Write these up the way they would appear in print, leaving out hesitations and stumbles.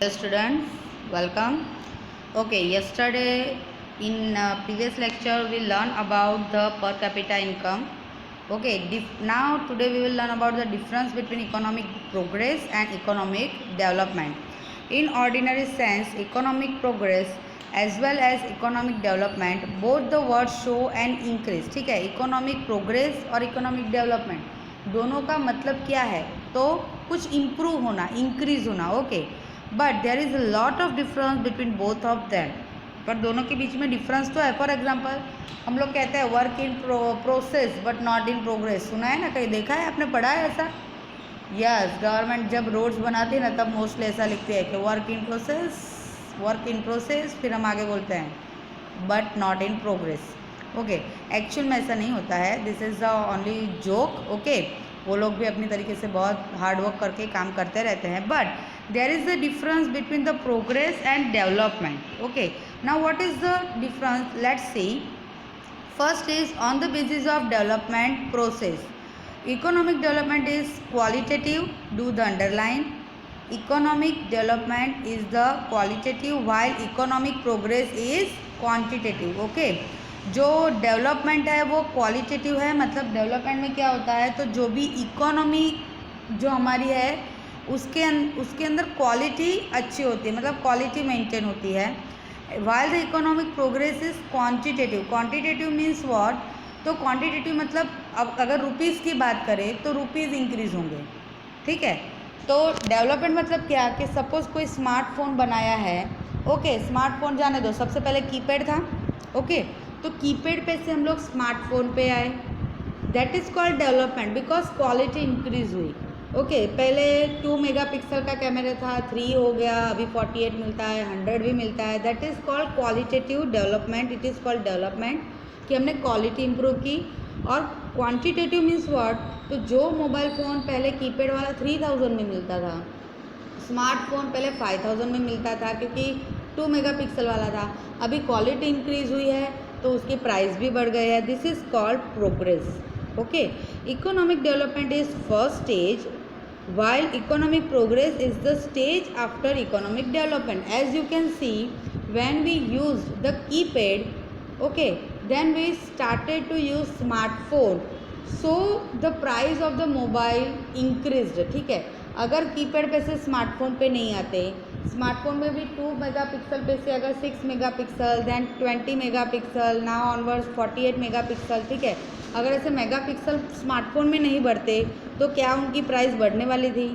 Hello students, welcome. Okay, yesterday in previous lecture we learned about the per capita income. Okay, now today we will learn about the difference between economic progress and economic development. In ordinary sense, economic progress as well as economic development, both the words show an increase. ठीक है, economic progress और economic development दोनों का मतलब क्या है? तो कुछ improve होना, increase होना. Okay. But there is a lot of difference between both of them. पर दोनों के बीच में डिफरेंस तो है. फॉर एग्जांपल हम लोग कहते हैं work in process but not in progress. सुना है ना, कहीं देखा है, आपने पढ़ा है ऐसा? यस, गवर्नमेंट जब रोड्स बनाती है ना तब मोस्टली ऐसा लिखते हैं कि वर्क इन प्रोसेस, फिर हम आगे बोलते हैं but not in progress. Okay, actual में ऐसा नहीं होता है. This is the only joke. Okay, वो लोग भी अपनी तरीके से बहुत हार्ड वर्क करके काम करते रहते हैं. But there is a difference between the progress and development. Okay, now what is the difference? Let's see. First is on the basis of development process. Economic development is qualitative. Do the underline. Economic development is the qualitative while economic progress is quantitative. Okay, जो development है वो qualitative है. मतलब development में क्या होता है, तो जो भी इकोनॉमी जो हमारी है उसके अंदर क्वालिटी अच्छी होती है, मतलब क्वालिटी मेंटेन होती है. While the economic progress is quantitative means what? तो क्वांटिटेटिव मतलब अब अगर रुपीज़ की बात करें तो रुपीज़ इंक्रीज होंगे. ठीक है, तो डेवलपमेंट मतलब क्या कि सपोज़ कोई स्मार्टफोन बनाया है. ओके, स्मार्टफोन जाने दो, सबसे पहले कीपैड था. ओके, तो कीपैड पे से हम लोग स्मार्टफोन पे आए. That is called development because quality increase हुई. ओके, पहले 2 मेगापिक्सल का कैमरा था, 3 हो गया, अभी 48 मिलता है, 100 भी मिलता है. That is called qualitative development. It is called development कि हमने क्वालिटी इंप्रूव की. और क्वांटिटेटिव मीन्स व्हाट? तो जो मोबाइल फ़ोन पहले कीपैड वाला 3000 में मिलता था, स्मार्टफोन पहले 5000 में मिलता था क्योंकि 2 मेगापिक्सल वाला था, अभी क्वालिटी इंक्रीज हुई है तो उसकी प्राइस भी बढ़ गई है. This is called progress. Okay, economic development is first stage while economic progress is the stage after economic development. As you can see, when we used the keypad, okay, then we started to use smartphone, so the price of the mobile increased. ठीक है, अगर keypad पे से smartphone पे नहीं आते, smartphone में भी 2 मेगापिक्सल पे से अगर 6 megapixel, then 20 megapixel, now onwards 48 megapixel. ठीक है, अगर ऐसे मेगापिक्सल स्मार्टफोन में नहीं बढ़ते तो क्या उनकी प्राइस बढ़ने वाली थी?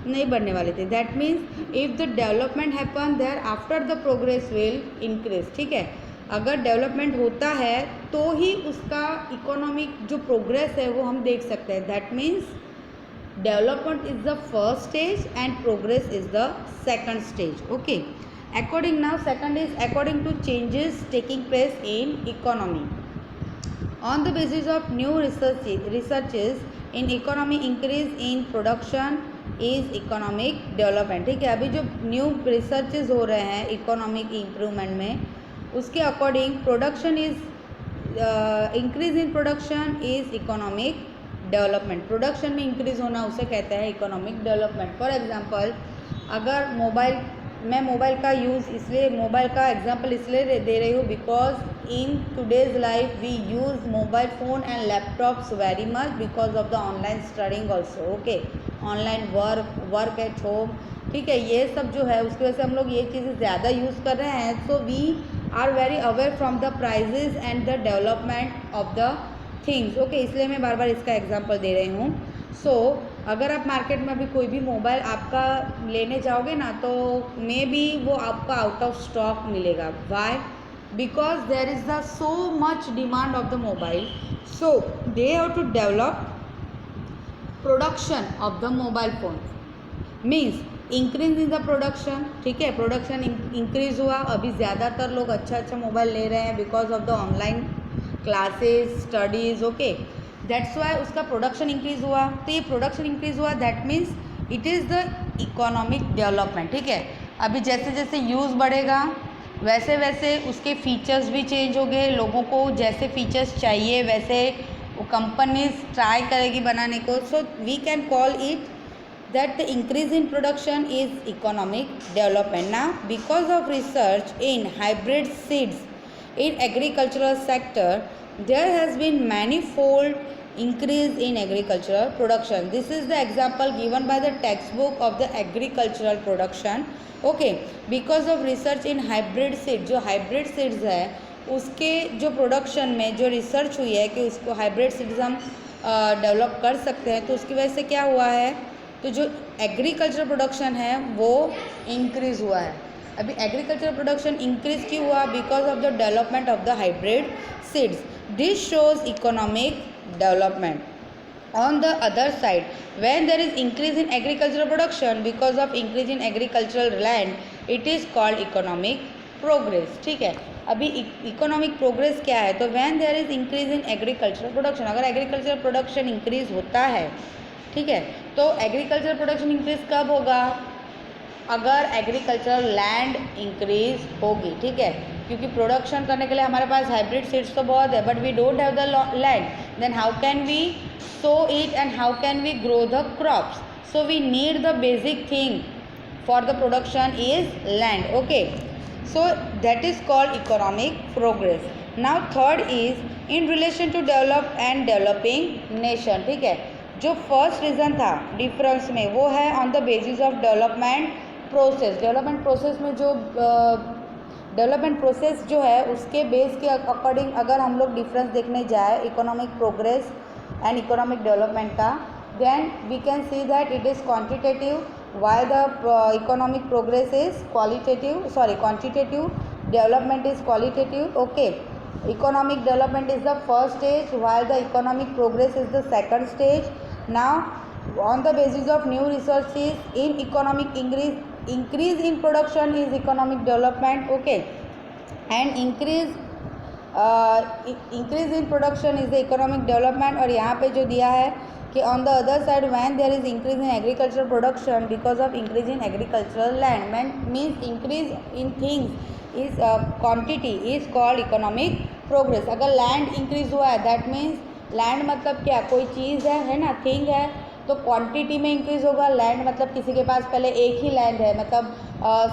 नहीं बढ़ने वाली थी. That means if the development happen there after the progress will increase. ठीक है, अगर डेवलपमेंट होता है तो ही उसका इकोनॉमिक जो प्रोग्रेस है वो हम देख सकते हैं. That means development is the first stage and progress is the second stage. Okay, according now second is according to changes taking place in economy. On the basis of new researches in economy, increase in production is economic development. ठीक है, अभी जो new researches हो रहे हैं economic improvement में, उसके according production is increase in production is economic development. Production में इंक्रीज होना उसे कहते हैं इकोनॉमिक डेवलपमेंट. फॉर एग्जांपल, अगर मैं मोबाइल का यूज़ इसलिए मोबाइल का एग्जांपल इसलिए दे रही हूँ because in today's life we use mobile phone and laptops very much because of the online studying also. Okay, online work at home. ठीक है, ये सब जो है उसकी वजह से हम लोग ये चीज़ें ज़्यादा यूज़ कर रहे हैं. So we are very aware from the prices and the development of the things. Okay, इसलिए मैं बार बार इसका एग्जाम्पल दे रही हूँ. सो अगर आप मार्केट में अभी कोई भी मोबाइल आपका लेने जाओगे ना तो मे बी वो आपका आउट ऑफ स्टॉक मिलेगा. Why? Because there is the so much demand of the mobile, so they have to develop production of the mobile phone. Means increase in the production. ठीक है, production increase हुआ, अभी ज़्यादातर लोग अच्छा mobile ले रहे हैं because of the online classes studies. Okay, that's why उसका प्रोडक्शन इंक्रीज़ हुआ. तो ये प्रोडक्शन इंक्रीज़ हुआ, that means it is the economic development. ठीक है, अभी जैसे जैसे यूज़ बढ़ेगा वैसे वैसे उसके फीचर्स भी चेंज हो गए. लोगों को जैसे फीचर्स चाहिए वैसे वो कंपनीज ट्राई करेगी बनाने को. So we can call it that the increase in production is economic development. Now, because of research in hybrid seeds in agricultural sector, there has been manifold increase in agricultural production. This is the example given by the textbook of the agricultural production. Okay, because of research in hybrid seed, जो hybrid seeds है उसके जो production में जो research हुई है कि उसको हाइब्रिड सीड्स हम डेवलप कर सकते हैं, तो उसकी वजह से क्या हुआ है, तो जो एग्रीकल्चर प्रोडक्शन है वो इंक्रीज़ हुआ है. अभी एग्रीकल्चर प्रोडक्शन इंक्रीज क्यों हुआ? Because of the development of the hybrid seeds. This shows economic development. On the other side, when there is increase in agricultural production because of increase in agricultural land, it is called economic progress. ठीक है, अभी economic progress क्या है? तो when there is increase in agricultural production, अगर agricultural production increase होता है, ठीक है, तो एग्रीकल्चर प्रोडक्शन इंक्रीज कब होगा? अगर एग्रीकल्चरल लैंड इंक्रीज होगी. ठीक है, क्योंकि प्रोडक्शन करने के लिए हमारे पास हाइब्रिड सीड्स तो बहुत है, but we don't have the land. Then how can we sow it and how can we grow the crops? So we need the basic thing for the production is land. Okay, so that is called economic progress. Now third is in relation to developed and developing nation. ठीक है, जो first reason था difference में वो है on the basis of development process. Development process में जो development process जो है उसके बेस के अकॉर्डिंग अगर हम लोग डिफरेंस देखने जाए economic progress and economic development का, then we can see that it is quantitative while the economic progress is quantitative development is qualitative. Okay, economic development is the first stage while the economic progress is the second stage. Now on the basis of new resources in economic increase in production is economic development. Okay, and increase in production is the economic development. और यहाँ पे जो दिया है कि on the other side when there is increase in agriculture production because of increase in agricultural land means increase in things is quantity is called economic progress. अगर land increase हुआ है दैट मीन्स लैंड मतलब क्या? कोई चीज़ है ना, thing है, तो क्वांटिटी में इंक्रीज होगा. लैंड मतलब किसी के पास पहले एक ही लैंड है, मतलब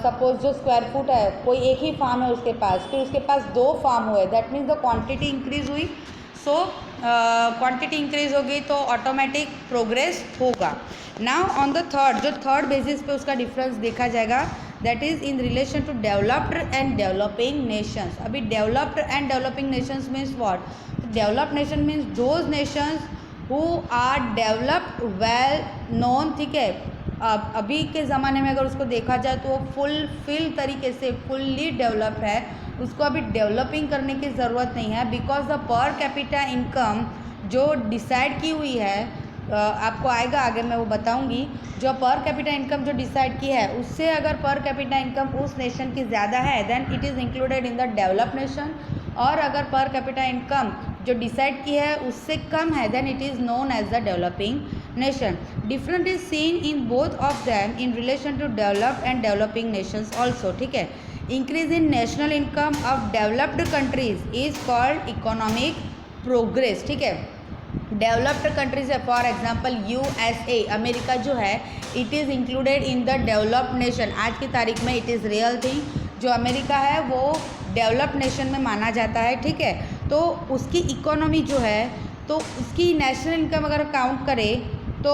सपोज जो स्क्वायर फुट है, कोई एक ही फार्म है उसके पास, फिर उसके पास 2 फार्म हुए, that means the quantity increase हुई. सो क्वांटिटी इंक्रीज होगी तो ऑटोमेटिक प्रोग्रेस होगा. नाउ ऑन द थर्ड, जो थर्ड बेसिस पे उसका डिफरेंस देखा जाएगा, that is in relation to developed and developing nations. अभी developed and developing nations means what? Developed nation means those nations who are developed well known. ठीक है, अभी के ज़माने में अगर उसको देखा जाए तो वो फुलफिल तरीके से फुल्ली डेवलप्ड है, उसको अभी डेवलपिंग करने की ज़रूरत नहीं है. Because the per capita income जो डिसाइड की हुई है, आपको आएगा आगे मैं वो बताऊंगी, जो पर कैपिटा इनकम जो डिसाइड की है उससे अगर पर कैपिटा इनकम उस नेशन की ज़्यादा है then it is included in the developed nation. और अगर पर कैपिटा इनकम जो डिसाइड की है उससे कम है then it is known as the developing nation. Different is seen in both of them in relation to developed and developing nations also. ठीक है, increase in national income of developed countries is called economic progress. ठीक है, developed countries है, for example USA America जो है it is included in the developed nation. आज की तारीख में इट इज़ रियल थिंग, जो अमेरिका है वो डेवलप्ड नेशन में माना जाता है. ठीक है, तो उसकी इकोनॉमी जो है, तो उसकी नेशनल इनकम अगर काउंट करें तो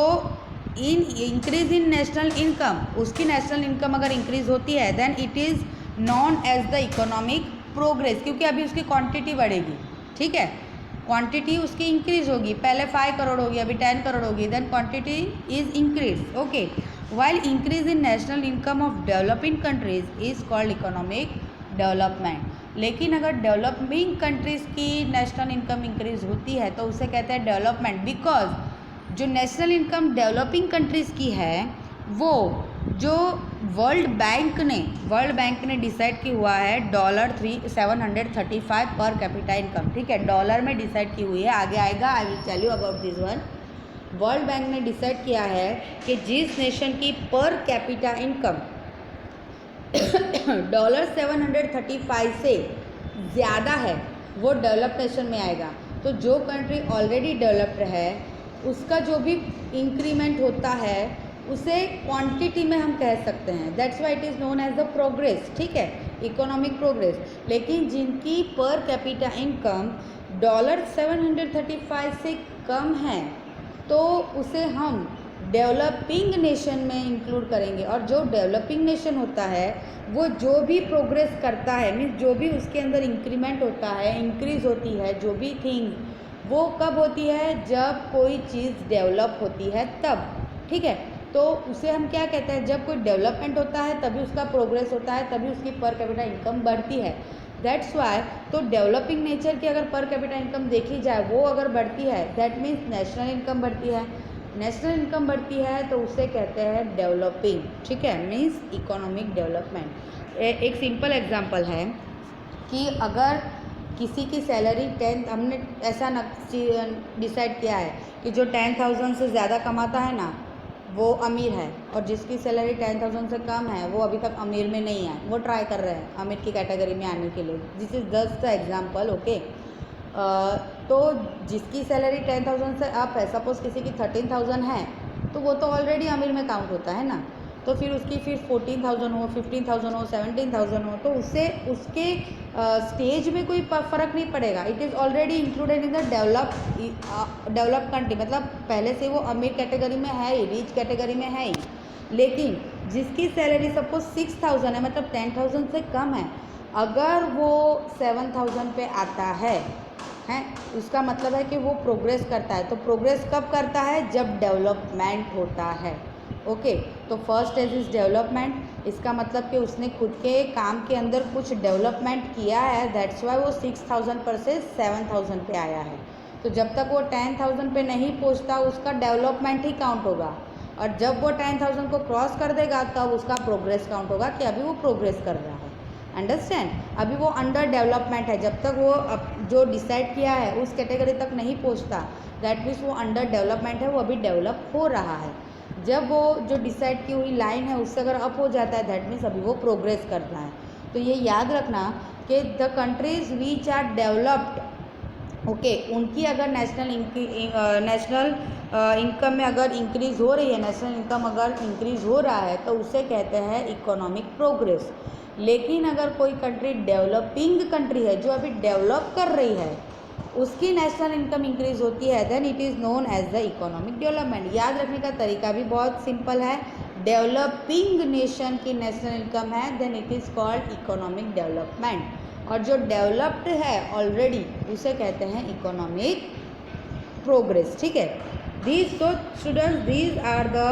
in increase in national income, उसकी नेशनल इनकम अगर इंक्रीज होती है then it is known as the economic progress, क्योंकि अभी उसकी क्वांटिटी बढ़ेगी. ठीक है, क्वांटिटी उसकी इंक्रीज होगी, पहले 5 करोड़ होगी अभी 10 करोड़ होगी, then quantity is increase. Okay, while increase in national income of developing countries is called economic development. लेकिन अगर डेवलपिंग कंट्रीज़ की नेशनल इनकम इंक्रीज होती है तो उसे कहते हैं डेवलपमेंट. बिकॉज जो नेशनल इनकम डेवलपिंग कंट्रीज़ की है वो जो वर्ल्ड बैंक ने डिसाइड की हुआ है $735 पर कैपिटा इनकम. ठीक है, डॉलर में डिसाइड की हुई है, आगे आएगा, I will tell you about this one. World Bank ने डिसाइड किया है कि जिस नेशन की पर कैपिटा इनकम $735 से ज़्यादा है वो डेवलप्ड नेशन में आएगा. तो जो कंट्री ऑलरेडी डेवलप्ड है उसका जो भी इंक्रीमेंट होता है उसे क्वांटिटी में हम कह सकते हैं, that's why it is known as the progress, ठीक है, इकोनॉमिक प्रोग्रेस। लेकिन जिनकी पर कैपिटा इनकम $735 से कम है तो उसे हम डेवलपिंग नेशन में इंक्लूड करेंगे। और जो डेवलपिंग नेशन होता है वो जो भी प्रोग्रेस करता है, मीन्स जो भी उसके अंदर इंक्रीमेंट होता है, इंक्रीज होती है, जो भी थिंग वो कब होती है, जब कोई चीज़ डेवलप होती है तब, ठीक है। तो उसे हम क्या कहते हैं, जब कोई डेवलपमेंट होता है तभी उसका प्रोग्रेस होता है, तभी उसकी पर कैपिटा इनकम बढ़ती है, दैट्स वाई। तो डेवलपिंग नेचर की अगर पर कैपिटा इनकम देखी जाए, वो अगर बढ़ती है दैट मीन्स नेशनल इनकम बढ़ती है, नेशनल इनकम बढ़ती है तो उसे कहते हैं डेवलपिंग, ठीक है, मीन्स इकोनॉमिक डेवलपमेंट। एक सिंपल एग्जांपल है कि अगर किसी की सैलरी 10, हमने ऐसा डिसाइड किया है कि जो 10,000 से ज़्यादा कमाता है ना वो अमीर है, और जिसकी सैलरी 10,000 से कम है वो अभी तक अमीर में नहीं है, वो ट्राई कर रहे हैं अमीर की कैटेगरी में आने के लिए। This is just the example, okay. तो जिसकी सैलरी 10,000 से अप है, सपोज़ किसी की 13,000 है, तो वो तो ऑलरेडी अमीर में काउंट होता है ना। तो फिर उसकी फिर 14,000 हो, 15,000 हो, 17,000 हो, तो उससे उसके स्टेज में कोई फ़र्क नहीं पड़ेगा। It is already included in the develop country, मतलब पहले से वो अमीर कैटेगरी में है ही, रिच कैटेगरी में है ही। लेकिन जिसकी सैलरी सपोज 6,000 है, मतलब 10,000 से कम है, अगर वो 7,000 पे आता है, उसका मतलब है कि वो प्रोग्रेस करता है। तो प्रोग्रेस कब करता है, जब डेवलपमेंट होता है, ओके। तो फर्स्ट स्टेज इज डेवलपमेंट, इसका मतलब कि उसने खुद के काम के अंदर कुछ डेवलपमेंट किया है, दैट्स वाई वो 6,000 पर से 7,000 पे आया है। तो जब तक वो 10,000 पे नहीं पहुंचता उसका डेवलपमेंट ही काउंट होगा, और जब वो 10,000 को क्रॉस कर देगा तब उसका प्रोग्रेस काउंट होगा कि अभी वो प्रोग्रेस कर रहा है, अंडरस्टैंड। अभी वो अंडर डेवलपमेंट है, जब तक वो जो डिसाइड किया है उस कैटेगरी तक नहीं पहुंचता, दैट मीन्स वो अंडर डेवलपमेंट है, वो अभी डेवलप हो रहा है। जब वो जो डिसाइड की हुई लाइन है उससे अगर अप हो जाता है, दैट मीन्स अभी वो प्रोग्रेस कर रहा है। तो ये याद रखना कि the countries which are developed, okay, उनकी अगर नेशनल इनकम में अगर इंक्रीज़ हो रही है, नेशनल इनकम अगर इंक्रीज़ हो रहा है, तो उसे कहते हैं इकोनॉमिक प्रोग्रेस। लेकिन अगर कोई कंट्री डेवलपिंग कंट्री है, जो अभी डेवलप कर रही है, उसकी नेशनल इनकम इंक्रीज होती है, then it is known as the economic development. याद रखने का तरीका भी बहुत सिंपल है, डेवलपिंग नेशन की नेशनल इनकम है, then it is called economic development, और जो डेवलप्ड है ऑलरेडी उसे कहते हैं इकोनॉमिक प्रोग्रेस, ठीक है। These, so students, these are the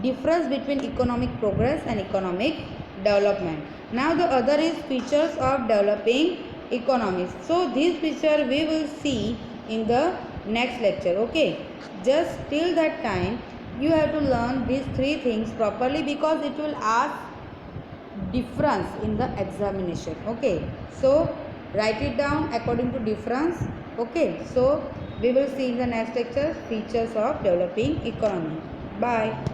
difference between economic progress and economic development. Now the other is features of developing economies. So this picture we will see in the next lecture, okay. Just till that time you have to learn these three things properly, because it will ask difference in the examination, okay. So write it down according to difference, okay. So we will see in the next lecture features of developing economy. Bye.